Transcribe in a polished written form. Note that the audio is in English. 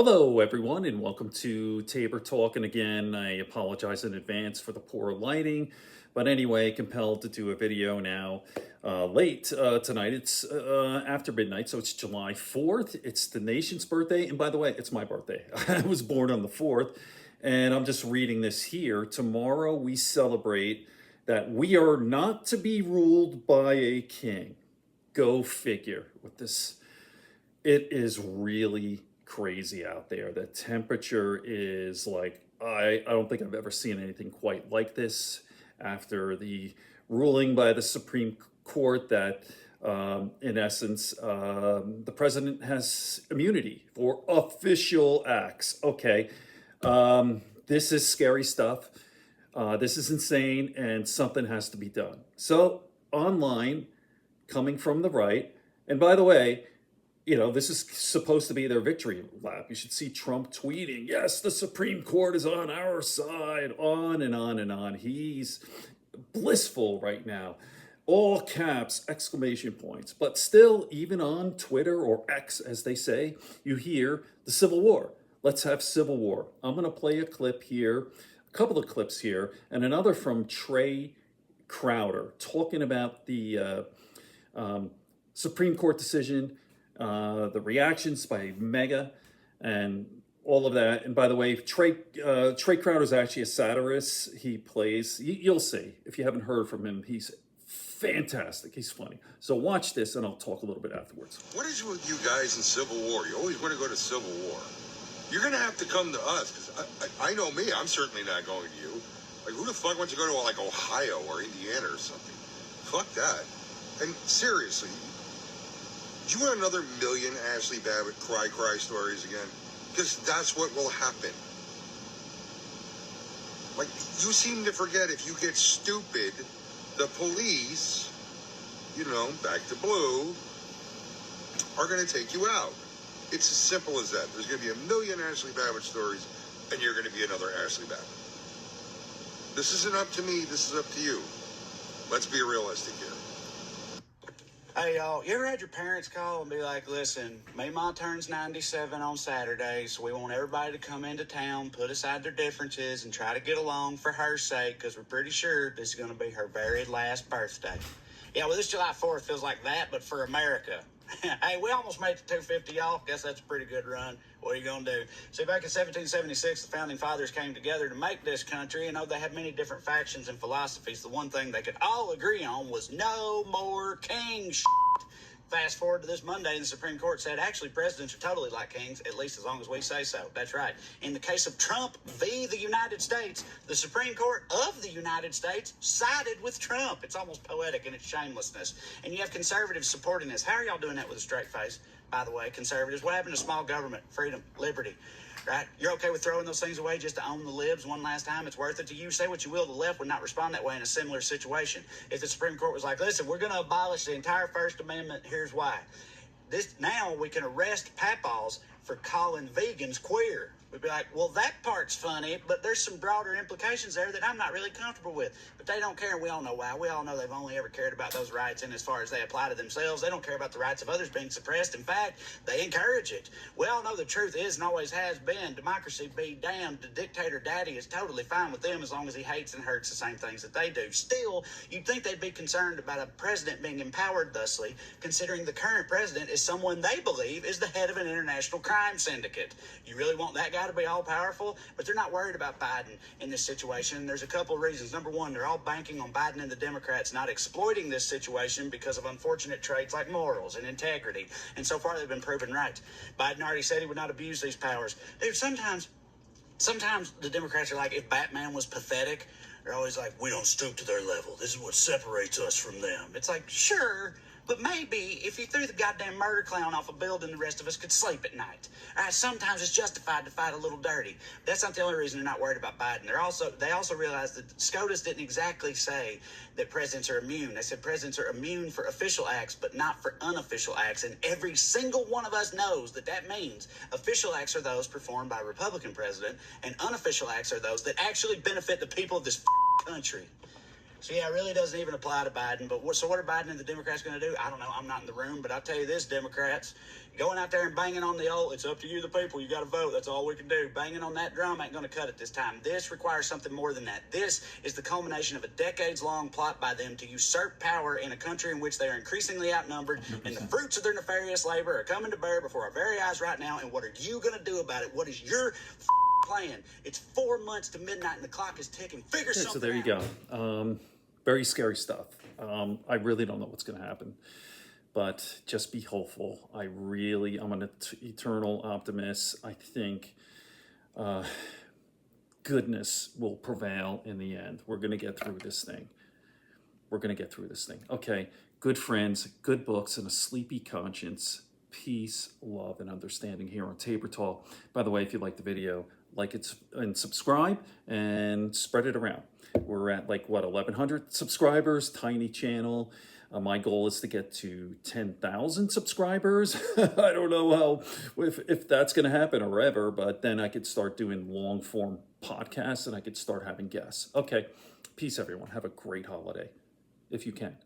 Hello, everyone, and welcome to Tabor Talking again. I apologize in advance for the poor lighting, but anyway, compelled to do a video now late tonight. It's after midnight, so it's July 4th. It's the nation's birthday, and by the way, it's my birthday. I was born on the 4th, and I'm just reading this here. Tomorrow, we celebrate that we are not to be ruled by a king. Go figure with this. It is really crazy out there. The temperature is like, I don't think I've ever seen anything quite like this after the ruling by the Supreme Court that, in essence, the president has immunity for official acts. Okay, this is scary stuff. This is insane, and something has to be done. So, online, coming from the right, and by the way, this is supposed to be their victory lap. You should see Trump tweeting, yes, the Supreme Court is on our side, on and on and on. He's blissful right now. All caps, exclamation points. But still, even on Twitter or X, as they say, you hear the Civil War. Let's have Civil War. I'm going to play a clip here, a couple of clips here, and another from Trae Crowder talking about the Supreme Court decision, the reactions by Mega, and all of that. And by the way, Trae Crowder is actually a satirist. He plays, you'll see, if you haven't heard from him, he's fantastic. He's funny. So watch this, and I'll talk a little bit afterwards. What is with you guys in Civil War? You always want to go to Civil War. You're going to have to come to us, because I know me. I'm certainly not going to you. Like, who the fuck wants to go to, like, Ohio or Indiana or something? Fuck that. And seriously, do you want another million Ashley Babbitt cry stories again? Because that's what will happen. Like, you seem to forget, if you get stupid, the police, back to blue, are going to take you out. It's as simple as that. There's going to be a million Ashley Babbitt stories, and you're going to be another Ashley Babbitt. This isn't up to me. This is up to you. Let's be realistic here. Hey, y'all, you ever had your parents call and be like, listen, me ma turns 97 on Saturday, so we want everybody to come into town, put aside their differences, and try to get along for her sake, because we're pretty sure this is going to be her very last birthday. Yeah, well, this July 4th feels like that, but for America. Hey, we almost made the 250, y'all. Guess that's a pretty good run. What are you going to do? See, back in 1776, the Founding Fathers came together to make this country. They had many different factions and philosophies. The one thing they could all agree on was no more king shit. Fast forward to this Monday, and the Supreme Court said, actually, presidents are totally like kings, at least as long as we say so. That's right. In the case of Trump v. the United States, the Supreme Court of the United States sided with Trump. It's almost poetic in its shamelessness. And you have conservatives supporting this. How are y'all doing that with a straight face, by the way, conservatives? What happened to small government, freedom, liberty? Right? You're okay with throwing those things away just to own the libs one last time? It's worth it to you. Say what you will, the left would not respond that way in a similar situation. If the Supreme Court was like, listen, we're going to abolish the entire First Amendment, here's why. Now we can arrest papaws for calling vegans queer. We'd be like, well, that part's funny, but there's some broader implications there that I'm not really comfortable with. But they don't care, and we all know why. We all know they've only ever cared about those rights, and as far as they apply to themselves, they don't care about the rights of others being suppressed. In fact, they encourage it. We all know the truth is and always has been, democracy be damned, the dictator daddy is totally fine with them as long as he hates and hurts the same things that they do. Still, you'd think they'd be concerned about a president being empowered thusly, considering the current president is someone they believe is the head of an international crime syndicate. You really want that guy to be all powerful? But they're not worried about Biden in this situation. There's a couple of reasons. Number one, they're all banking on Biden and the Democrats not exploiting this situation because of unfortunate traits like morals and integrity. And so far, they've been proven right. Biden already said he would not abuse these powers. Dude, sometimes the Democrats are like, if Batman was pathetic, they're always like, we don't stoop to their level. This is what separates us from them. It's like, sure, but maybe if you threw the goddamn murder clown off a building, the rest of us could sleep at night. All right, sometimes it's justified to fight a little dirty. That's not the only reason they're not worried about Biden. They also realize that SCOTUS didn't exactly say that presidents are immune. They said presidents are immune for official acts, but not for unofficial acts. And every single one of us knows that that means official acts are those performed by a Republican president, and unofficial acts are those that actually benefit the people of this country. So yeah, it really doesn't even apply to Biden. But what are Biden and the Democrats going to do? I don't know. I'm not in the room, but I'll tell you this, Democrats, going out there and banging on the old, it's up to you, the people. You got to vote. That's all we can do. Banging on that drum ain't going to cut it this time. This requires something more than that. This is the culmination of a decades-long plot by them to usurp power in a country in which they are increasingly outnumbered, 100%. And the fruits of their nefarious labor are coming to bear before our very eyes right now. And what are you going to do about it? What is your plan? It's 4 months to midnight and the clock is ticking. Figure something out. So there you go. Very scary stuff. I really don't know what's going to happen, but just be hopeful. I'm an eternal optimist. I think goodness will prevail in the end. We're going to get through this thing. Okay, good friends, good books, and a sleepy conscience. Peace, love, and understanding here on Tabor Talk. By the way, if you like the video, like it and subscribe and spread it around. We're at 1,100 subscribers, tiny channel. My goal is to get to 10,000 subscribers. I don't know if that's going to happen or ever, but then I could start doing long form podcasts and I could start having guests. Okay, peace everyone. Have a great holiday if you can.